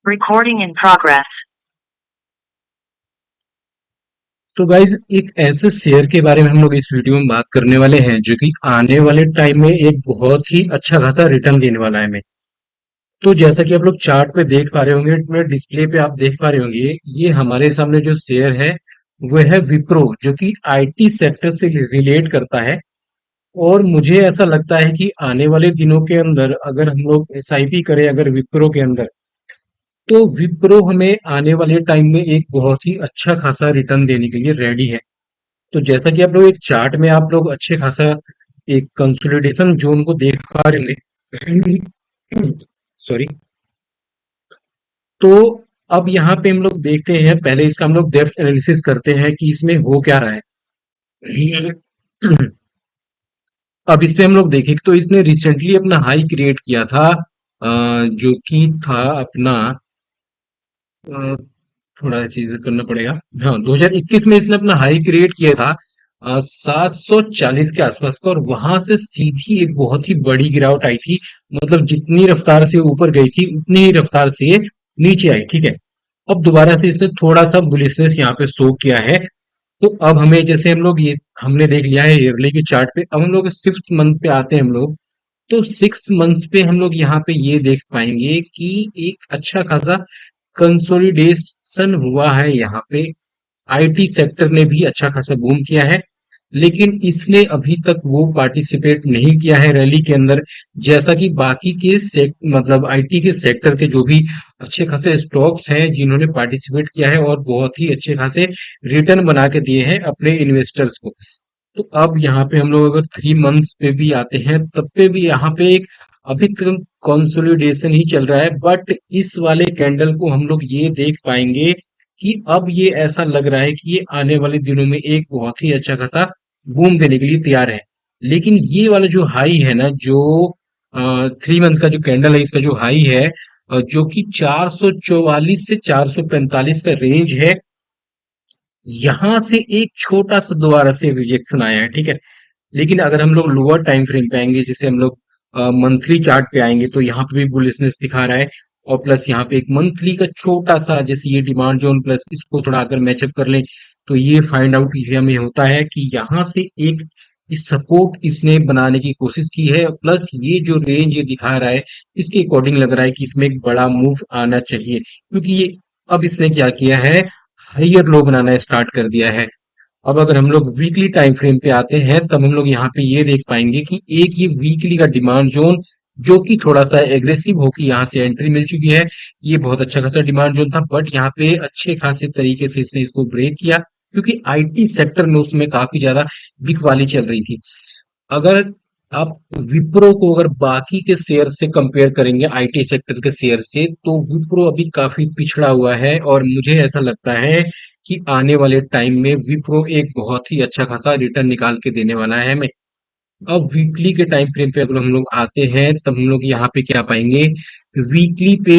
Recording in progress. तो guys एक ऐसे शेयर के बारे में हम लोग इस वीडियो में बात करने वाले हैं जो कि आने वाले टाइम में एक बहुत ही अच्छा खासा रिटर्न देने वाला है हमें। तो जैसा कि आप लोग चार्ट पे देख पा रहे होंगे, डिस्प्ले पे आप देख पा रहे होंगे, ये हमारे सामने जो शेयर है वो है विप्रो, जो कि आईटी सेक्टर से रिलेट करता है। और मुझे ऐसा लगता है कि आने वाले दिनों के अंदर अगर हम लोग एसआईपी करें अगर विप्रो के अंदर, तो विप्रो हमें आने वाले टाइम में एक बहुत ही अच्छा खासा रिटर्न देने के लिए रेडी है। तो जैसा कि आप लोग एक चार्ट में आप लोग अच्छे खासा एक कंसोलिडेशन जोन को देख पा रहे होंगे। सॉरी। तो अब यहाँ पे हम लोग देखते हैं, पहले इसका हम लोग डेप्थ एनालिसिस करते हैं कि इसमें हो क्या रहा है। अब इस पे हम लोग देखें तो इसने रिसेंटली अपना हाई क्रिएट किया था, जो कि था अपना, अ, थोड़ा चीज करना पड़ेगा। हाँ, 2021 में इसने अपना हाई क्रिएट किया था 740 के आसपास का, और वहां से सीधी एक बहुत ही बड़ी गिरावट आई थी। मतलब जितनी रफ्तार से ऊपर गई थी उतनी ही रफ्तार से ये नीचे आई, ठीक है। अब दोबारा से इसने थोड़ा सा बुलिशनेस यहाँ पे शो किया है। तो अब हमें, जैसे हम लोग ये हमने देख लिया है ईयरली के चार्ट पे, अब हम लोग सिक्स मंथ पे आते हैं हम लोग। तो सिक्स मंथ पे हम लोग यहाँ पे ये देख पाएंगे कि एक अच्छा खासा कंसोलिडेशन हुआ है यहाँ पे। आईटी सेक्टर ने भी अच्छा खासा बूम किया है, लेकिन इसने अभी तक वो पार्टिसिपेट नहीं किया है रैली के अंदर, जैसा कि बाकी के मतलब आईटी के सेक्टर के जो भी अच्छे खासे स्टॉक्स हैं जिन्होंने पार्टिसिपेट किया है और बहुत ही अच्छे खासे रिटर्न बना के दिए हैं अपने इन्वेस्टर्स को। तो अब यहाँ पे हम लोग अगर थ्री मंथ्स पे भी आते हैं तब पे भी यहाँ पे एक अभी तक कंसोलिडेशन ही चल रहा है, बट इस वाले कैंडल को हम लोग ये देख पाएंगे कि अब ये ऐसा लग रहा है कि ये आने वाले दिनों में एक बहुत ही अच्छा खासा बूम देने के लिए तैयार है। लेकिन ये वाला जो हाई है ना, जो थ्री मंथ का जो कैंडल है, इसका जो हाई है, जो कि 444 से 445 का रेंज है, यहां से एक छोटा सा दोबारा से रिजेक्शन आया है, ठीक है। लेकिन अगर हम लोग लोअर टाइम फ्रेम पे आएंगे, जैसे हम लोग मंथली चार्ट पे आएंगे, तो यहाँ पे भी बुलिशनेस दिखा रहा है। और प्लस यहाँ पे एक मंथली का छोटा सा, जैसे ये डिमांड जोन प्लस इसको थोड़ा अगर मैचअप कर लें, तो ये फाइंड आउट ये हमें होता है कि यहाँ से एक सपोर्ट इसने बनाने की कोशिश की है। प्लस ये जो रेंज ये दिखा रहा है, इसके अकॉर्डिंग लग रहा है कि इसमें एक बड़ा मूव आना चाहिए, क्योंकि ये अब इसने क्या किया है, हाइयर लो बनाना स्टार्ट कर दिया है। अब अगर हम लोग वीकली टाइम फ्रेम पे आते हैं, तब हम लोग यहाँ पे ये देख पाएंगे कि एक ये वीकली का डिमांड जोन, जो कि थोड़ा सा एग्रेसिव होकर यहाँ से एंट्री मिल चुकी है। ये बहुत अच्छा खासा डिमांड जोन था, बट यहाँ पे अच्छे खासे तरीके से इसने इसको ब्रेक किया, क्योंकि आईटी सेक्टर में उसमें काफी ज्यादा बिकवाली चल रही थी। अगर आप विप्रो को अगर बाकी के शेयर से कंपेयर करेंगे आईटी सेक्टर के शेयर से, तो विप्रो अभी काफी पिछड़ा हुआ है, और मुझे ऐसा लगता है कि आने वाले टाइम में विप्रो एक बहुत ही अच्छा खासा रिटर्न निकाल के देने वाला है हमें। अब वीकली के टाइम फ्रेम पे अगर हम लोग आते हैं, तब हम लोग यहाँ पे क्या पाएंगे, वीकली पे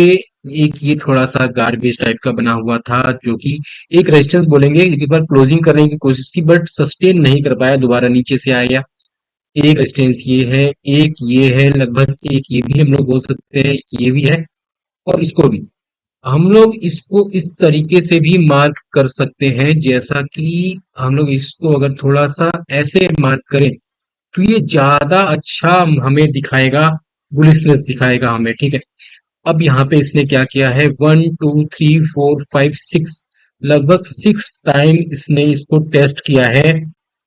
एक ये थोड़ा सा गार्बेज टाइप का बना हुआ था, जो कि एक रेजिस्टेंस बोलेंगे, एक बार क्लोजिंग करने की कोशिश की बट सस्टेन नहीं कर पाया, दोबारा नीचे से आया। एक रेजिस्टेंस ये है, एक ये है, लगभग एक ये भी हम लोग बोल सकते हैं, ये भी है, और इसको भी हम लोग इसको इस तरीके से भी मार्क कर सकते हैं, जैसा कि हम लोग इसको अगर थोड़ा सा ऐसे मार्क करें, तो ये ज्यादा अच्छा हमें दिखाएगा, बुलिशनेस दिखाएगा हमें, ठीक है। अब यहाँ पे इसने क्या किया है, 1 2 3 4 5 6, लगभग सिक्स टाइम इसने इसको टेस्ट किया है।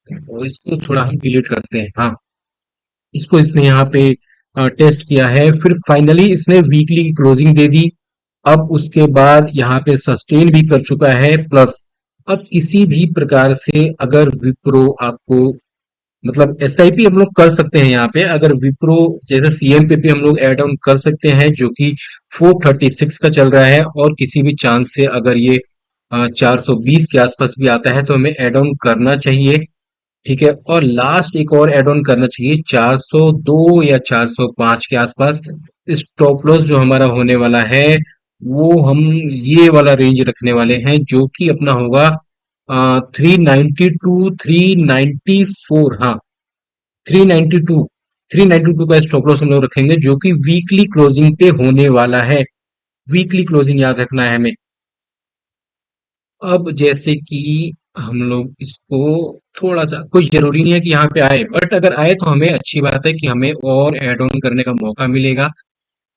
और इसको थोड़ा हम डिलीट करते हैं, हाँ। इसको इसने यहाँ पे टेस्ट किया है, फिर फाइनली इसने वीकली की क्लोजिंग दे दी। अब उसके बाद यहाँ पे सस्टेन भी कर चुका है, प्लस अब किसी भी प्रकार से अगर विप्रो आपको, मतलब एसआईपी हम लोग कर सकते हैं यहाँ पे, अगर विप्रो जैसे सीएमपी पे हम लोग एड ऑन कर सकते हैं, जो कि 436 का चल रहा है, और किसी भी चांस से अगर ये 420 के आसपास भी आता है तो हमें एड ऑन करना चाहिए, ठीक है। और लास्ट एक और एड ऑन करना चाहिए 402 या 405 के आसपास। स्टॉप लॉस जो हमारा होने वाला है, वो हम ये वाला रेंज रखने वाले हैं, जो कि अपना होगा 392 394, हाँ, 392 392 का स्टॉप लॉस हम लोग रखेंगे, जो कि वीकली क्लोजिंग पे होने वाला है। वीकली क्लोजिंग याद रखना है हमें। अब जैसे कि हम लोग इसको थोड़ा सा, कोई जरूरी नहीं है कि यहाँ पे आए, बट अगर आए तो हमें अच्छी बात है कि हमें और ऐड ऑन करने का मौका मिलेगा।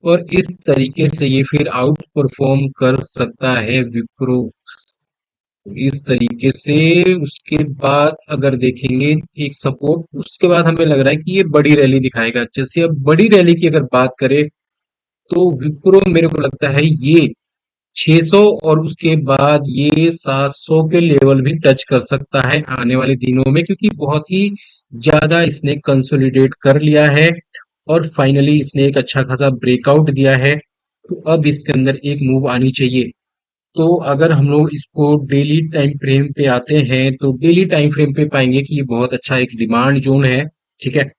और इस तरीके से ये फिर आउट परफॉर्म कर सकता है विप्रो, इस तरीके से। उसके बाद अगर देखेंगे एक सपोर्ट, उसके बाद हमें लग रहा है कि ये बड़ी रैली दिखाएगा। जैसे अब बड़ी रैली की अगर बात करें तो विप्रो मेरे को लगता है ये 600 और उसके बाद ये 700 के लेवल भी टच कर सकता है आने वाले दिनों में, क्योंकि बहुत ही ज्यादा इसने कंसोलिडेट कर लिया है और फाइनली इसने एक अच्छा खासा ब्रेकआउट दिया है। तो अब इसके अंदर एक मूव आनी चाहिए। तो अगर हम लोग इसको डेली टाइम फ्रेम पे आते हैं तो डेली टाइम फ्रेम पे पाएंगे कि ये बहुत अच्छा एक डिमांड जोन है। ठीक है,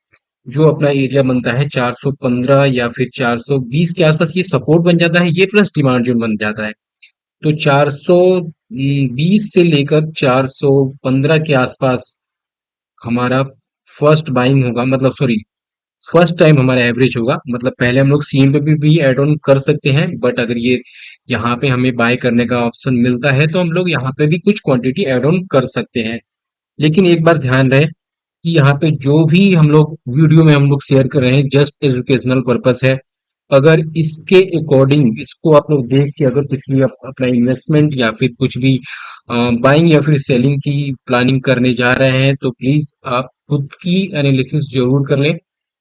जो अपना एरिया बनता है 415 या फिर 420 के आसपास, ये सपोर्ट बन जाता है, ये प्लस डिमांड जोन बन जाता है। तो 420 से लेकर 415 के आसपास हमारा फर्स्ट बाइंग होगा, मतलब सॉरी, फर्स्ट टाइम हमारा एवरेज होगा। मतलब पहले हम लोग सीएम पे भी ऐड ऑन कर सकते हैं, बट अगर ये यहाँ पे हमें बाय करने का ऑप्शन मिलता है तो हम लोग यहाँ पे भी कुछ क्वांटिटी ऐड ऑन कर सकते हैं। लेकिन एक बार ध्यान रहे कि यहाँ पे जो भी हम लोग वीडियो में हम लोग शेयर कर रहे हैं जस्ट एजुकेशनल पर्पस है। अगर इसके अकॉर्डिंग इसको आप लोग देख के अगर कुछ भी अपना इन्वेस्टमेंट या फिर कुछ भी बाइंग या फिर सेलिंग की प्लानिंग करने जा रहे हैं तो प्लीज आप खुद की एनालिसिस जरूर कर लें,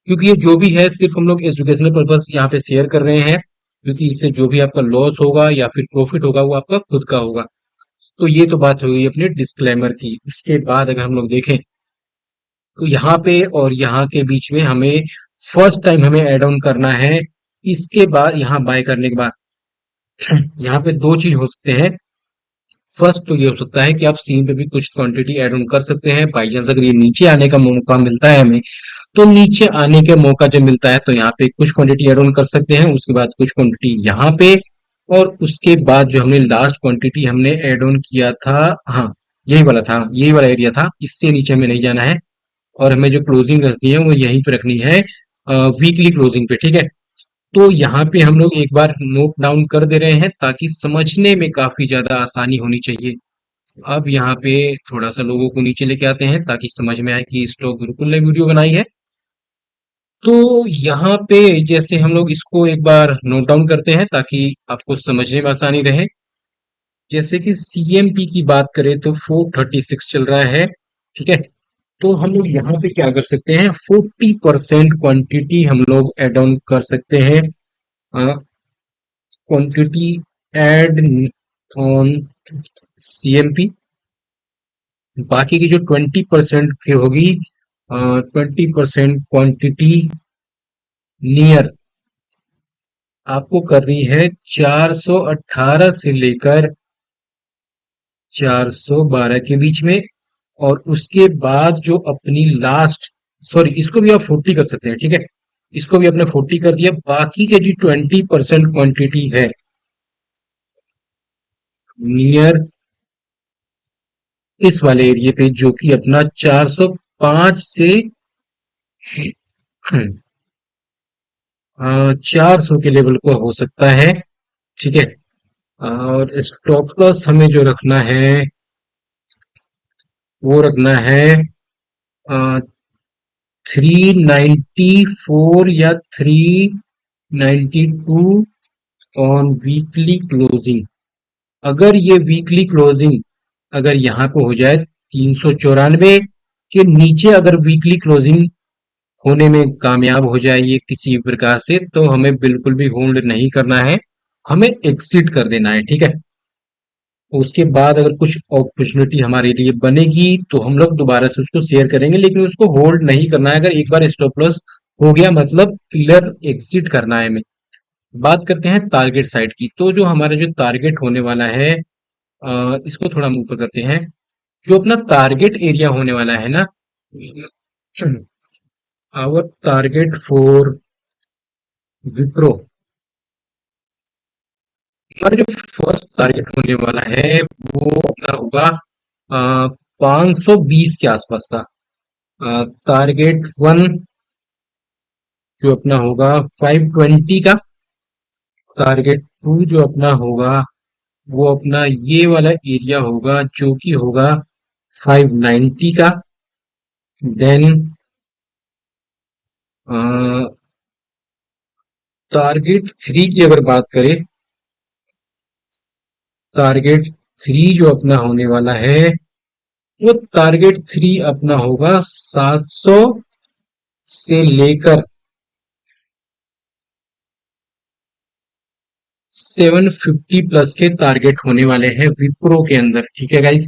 क्योंकि ये जो भी है सिर्फ हम लोग एजुकेशनल पर्पस यहाँ पे शेयर कर रहे हैं। क्योंकि इससे जो भी आपका लॉस होगा या फिर प्रॉफिट होगा वो आपका खुद का होगा। तो ये तो बात हो गई अपने डिस्क्लेमर की। उसके बाद अगर हम लोग देखें तो यहाँ पे और यहाँ के बीच में हमें फर्स्ट टाइम हमें ऐड ऑन करना है। इसके बाद यहाँ बाय करने के बाद यहाँ पे दो चीज हो सकते हैं। फर्स्ट तो ये हो सकता है कि आप सीन पे भी कुछ क्वांटिटी ऐड ऑन कर सकते हैं, बाई चांस अगर ये नीचे आने का मौका मिलता है हमें, तो नीचे आने के मौका जब मिलता है तो यहाँ पे कुछ क्वांटिटी ऐड ऑन कर सकते हैं, उसके बाद कुछ क्वांटिटी यहाँ पे। और उसके बाद जो हमने लास्ट क्वांटिटी हमने ऐड ऑन किया था, हाँ यही वाला था, यही वाला एरिया था, इससे नीचे हमें नहीं जाना है। और हमें जो क्लोजिंग रखनी है वो यहीं पे रखनी है, वीकली क्लोजिंग पे। ठीक है, तो यहाँ पे हम लोग एक बार नोट डाउन कर दे रहे हैं ताकि समझने में काफी ज्यादा आसानी होनी चाहिए। अब यहाँ पे थोड़ा सा लोगों को नीचे लेके आते हैं ताकि समझ में आए कि स्टॉक बिल्कुल नई वीडियो बनाई है। तो यहाँ पे जैसे हम लोग इसको एक बार नोट डाउन करते हैं ताकि आपको समझने में आसानी रहे। जैसे कि सीएमपी की बात करें तो 436 चल रहा है। ठीक है, तो हम लोग यहाँ पे क्या कर सकते हैं, 40% क्वांटिटी हम लोग एड ऑन कर सकते हैं। Quantity add on CMP. बाकी की जो 20% फिर होगी, 20% क्वांटिटी नियर आपको करनी है 418 से लेकर 412 के बीच में। और उसके बाद जो अपनी लास्ट, सॉरी इसको भी आप 40 कर सकते हैं। ठीक है, इसको भी आपने 40 कर दिया। बाकी के जो 20% क्वांटिटी है नियर इस वाले एरिया पे, जो कि अपना 405 से 400 के लेवल को हो सकता है। ठीक है, और स्टॉप लॉस हमें जो रखना है वो रखना है 394 या 392 ऑन वीकली क्लोजिंग। अगर ये वीकली क्लोजिंग अगर यहाँ पे हो जाए 394 के नीचे, अगर वीकली क्लोजिंग होने में कामयाब हो जाए ये किसी प्रकार से, तो हमें बिल्कुल भी होल्ड नहीं करना है, हमें एग्जिट कर देना है। ठीक है, उसके बाद अगर कुछ अपॉर्चुनिटी हमारे लिए बनेगी तो हम लोग दोबारा से उसको शेयर करेंगे, लेकिन उसको होल्ड नहीं करना है। अगर एक बार स्टॉप लॉस हो गया मतलब क्लियर एग्जिट करना है हमें। बात करते हैं टारगेट साइड की। तो जो हमारा जो टारगेट होने वाला है, इसको थोड़ा हम ऊपर करते हैं। जो अपना टारगेट एरिया होने वाला है ना, आवर टारगेट फॉर विप्रो, हमारा जो फर्स्ट टारगेट होने वाला है वो अपना होगा 520 के आसपास का। टारगेट वन जो अपना होगा 520 का। टारगेट टू जो अपना होगा वो अपना ये वाला एरिया होगा जो कि होगा 590 का। देन टारगेट थ्री की अगर बात करें, टारगेट थ्री जो अपना होने वाला है वो टारगेट थ्री अपना होगा 700 से लेकर 750 प्लस के टारगेट होने वाले हैं विप्रो के अंदर। ठीक है गाइस,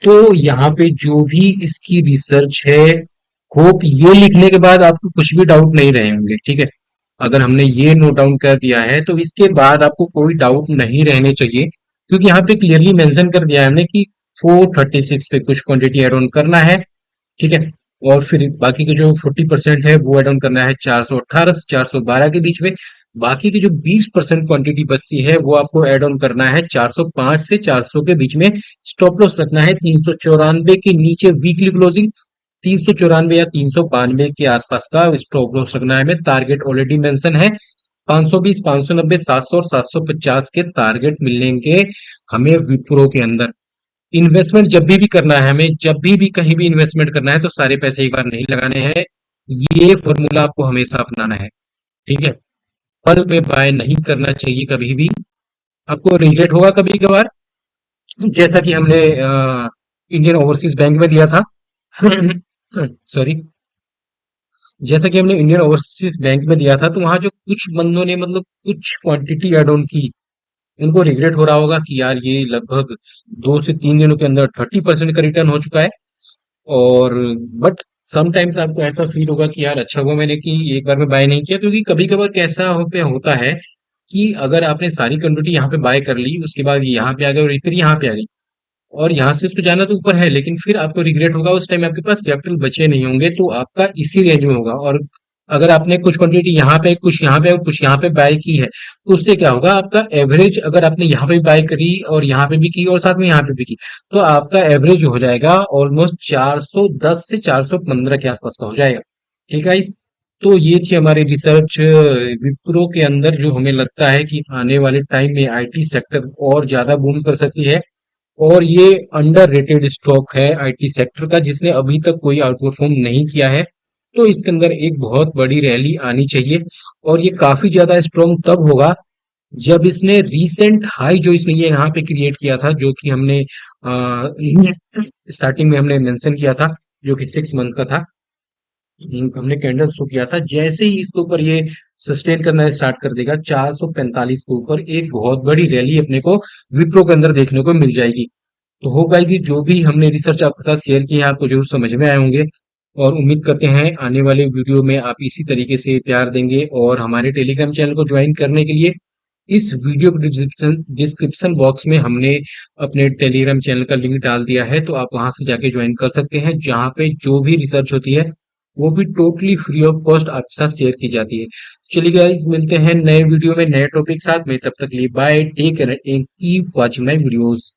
तो यहाँ पे जो भी इसकी रिसर्च है, होप ये लिखने के बाद आपको कुछ भी डाउट नहीं रहे होंगे। ठीक है, अगर हमने ये नोट डाउन कर दिया है तो इसके बाद आपको कोई डाउट नहीं रहने चाहिए, क्योंकि यहाँ पे क्लियरली मेंशन कर दिया है हमने कि 436 पे कुछ क्वांटिटी ऐड ऑन करना है। ठीक है, और फिर बाकी के जो 40% है वो ऐड ऑन करना है 418 से 412 के बीच में। बाकी की जो 20% क्वांटिटी बची है वो आपको ऐड ऑन करना है 405 से 400 के बीच में। स्टॉप लॉस रखना है 394 के नीचे, वीकली क्लोजिंग 394 या 392 के आसपास का स्टॉप लॉस रखना है। हमें टारगेट ऑलरेडी मेंशन है 520, 590, 700 और 750 के टारगेट मिलेंगे हमें विप्रो के अंदर। इन्वेस्टमेंट जब भी करना है हमें, जब भी कहीं भी इन्वेस्टमेंट करना है तो सारे पैसे एक बार नहीं लगाने हैं। ये फॉर्मूला आपको हमेशा अपनाना है। ठीक है, पल में बाय नहीं करना चाहिए कभी भी, आपको रिग्रेट होगा कभी कभार। जैसा कि हमने इंडियन ओवरसीज बैंक में दिया था सॉरी, जैसा कि हमने इंडियन ओवरसीज बैंक में दिया था, तो वहां जो कुछ बंदों ने मतलब कुछ क्वांटिटी एड ऑन की, उनको रिग्रेट हो रहा होगा कि यार ये लगभग 2 से 3 दिनों के अंदर 30% का रिटर्न हो चुका है। और बट समटाइम्स आपको ऐसा फील होगा कि यार अच्छा हुआ मैंने कि एक बार में बाय नहीं किया, क्योंकि कभी कभार कैसा होता है कि अगर आपने सारी क्वांटिटी यहाँ पे बाय कर ली, उसके बाद ये यहाँ पे आ गए और फिर यहाँ पे आ गई, और यहाँ से उसको जाना तो ऊपर है, लेकिन फिर आपको रिग्रेट होगा, उस टाइम आपके पास कैपिटल बचे नहीं होंगे, तो आपका इसी रेंज में होगा। और अगर आपने कुछ क्वांटिटी यहाँ पे, कुछ यहाँ पे और कुछ यहाँ पे बाय की है, तो उससे क्या होगा, आपका एवरेज अगर आपने यहाँ पे बाय करी और यहाँ पे भी की और साथ में यहाँ पे भी की, तो आपका एवरेज हो जाएगा ऑलमोस्ट 410 से 415 के आसपास का हो जाएगा। ठीक है, तो ये थी हमारी रिसर्च विप्रो के अंदर, जो हमें लगता है कि आने वाले टाइम में आईटी सेक्टर और ज्यादा बूम कर सकती है। और ये अंडर रेटेड स्टॉक है आईटी सेक्टर का, जिसने अभी तक कोई आउट परफॉर्म नहीं किया है। तो इसके अंदर एक बहुत बड़ी रैली आनी चाहिए, और ये काफी ज्यादा स्ट्रॉन्ग तब होगा जब इसने रीसेंट हाई जो इसने ये यहाँ पे क्रिएट किया था, जो कि हमने स्टार्टिंग में हमने मेंशन किया था, जो कि 6 मंथ का था। हमने कैंडल शो किया था, जैसे ही इसके ऊपर ये सस्टेन करना स्टार्ट कर देगा 445 के ऊपर, एक बहुत बड़ी रैली अपने को विप्रो के अंदर देखने को मिल जाएगी। तो हो गाइस, ये जो भी हमने रिसर्च आपके साथ शेयर की है आपको जरूर समझ में आए होंगे, और उम्मीद करते हैं आने वाले वीडियो में आप इसी तरीके से प्यार देंगे। और हमारे टेलीग्राम चैनल को ज्वाइन करने के लिए इस वीडियो के डिस्क्रिप्शन बॉक्स में हमने अपने टेलीग्राम चैनल का लिंक डाल दिया है, तो आप वहां से जाके ज्वाइन कर सकते हैं, जहां पे जो भी रिसर्च होती है वो भी टोटली फ्री ऑफ कॉस्ट आपके साथ शेयर की जाती है। चलिए गाइस, मिलते हैं नए वीडियो में नए टॉपिक साथ में, तब तक लिए bye, take care and keep watching my videos.